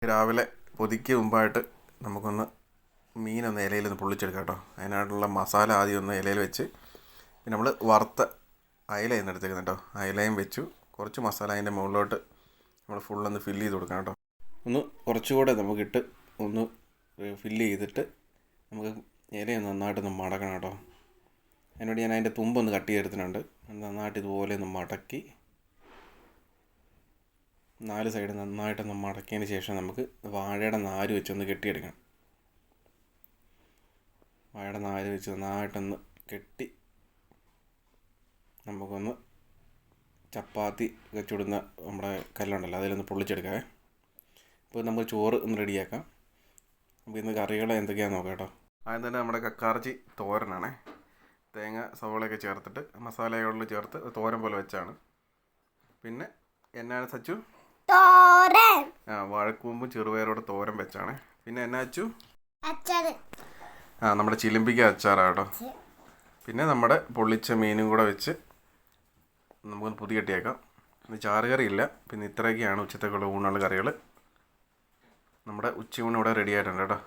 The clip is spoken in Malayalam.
രാവിലെ പൊതിക്ക് മുമ്പായിട്ട് നമുക്കൊന്ന് മീനൊന്ന് ഇലയിലൊന്ന് പൊള്ളിച്ചെടുക്കാം കേട്ടോ. അതിനായിട്ടുള്ള മസാല ആദ്യം ഒന്ന് ഇലയിൽ വെച്ച്, പിന്നെ നമ്മൾ വറുത്ത അയലയാണ് എടുത്തേക്കുന്നത് കേട്ടോ. അയലയും വെച്ചു കുറച്ച് മസാല അതിൻ്റെ മുകളിലോട്ട് നമ്മൾ ഫുള്ളൊന്ന് ഫില്ല് ചെയ്ത് കൊടുക്കാം കേട്ടോ. ഒന്ന് കുറച്ചുകൂടെ നമുക്കിട്ട് ഒന്ന് ഫില്ല് ചെയ്തിട്ട് നമുക്ക് ഇലയൊന്ന് നന്നായിട്ടൊന്ന് മടക്കണം കേട്ടോ. അതിനോട് ഞാൻ അതിൻ്റെ തുമ്പൊന്ന് കട്ട് ചെയ്തെടുത്തിട്ടുണ്ട്. നന്നായിട്ട് ഇതുപോലെ ഒന്ന് മടക്കി 4 സൈഡ് നന്നായിട്ടൊന്ന് മടക്കിയതിന് ശേഷം നമുക്ക് വാഴയുടെ നാര് വെച്ചൊന്ന് കെട്ടിയെടുക്കണം. വാഴയുടെ നാര് വെച്ച് നന്നായിട്ടൊന്ന് കെട്ടി നമുക്കൊന്ന് ചപ്പാത്തി ചുടുന്ന നമ്മുടെ കല്ലുണ്ടല്ലോ അതിലൊന്ന് പൊള്ളിച്ചെടുക്കാം. ഇപ്പോൾ നമുക്ക് ചോറ് ഒന്ന് റെഡിയാക്കാം. അപ്പോൾ ഇന്ന് കറികൾ എന്തൊക്കെയാണെന്ന് നോക്കാം കേട്ടോ. ആദ്യം തന്നെ നമ്മുടെ കക്കാർച്ചി തോരനാണേ. തേങ്ങ സവോളയൊക്കെ ചേർത്തിട്ട് മസാലകളിൽ ചേർത്ത് തോരൻ പോലെ വെച്ചാണ്. പിന്നെ എന്നാണ് സച്ചു? തോരൻ. വാഴക്കൂമ്പും ചെറുപയറോടെ തോരൻ വെച്ചാണ്. പിന്നെ എന്നാ അച്ചു? അച്ചാർ. നമ്മുടെ ചിലിമ്പിക്ക അച്ചാറാട്ടോ. പിന്നെ നമ്മുടെ പൊള്ളിച്ച മീനും കൂടെ വെച്ച് നമുക്കൊന്ന് പുതി കെട്ടിയേക്കാം. ഇന്ന് ചാറുകറി ഇല്ല. പിന്നെ ഇത്രയൊക്കെയാണ് ഉച്ചത്തേക്കുള്ള ഊണുള്ള കറികൾ. നമ്മുടെ ഉച്ചയൂണ് ഇവിടെ റെഡി ആയിട്ടുണ്ട് കേട്ടോ.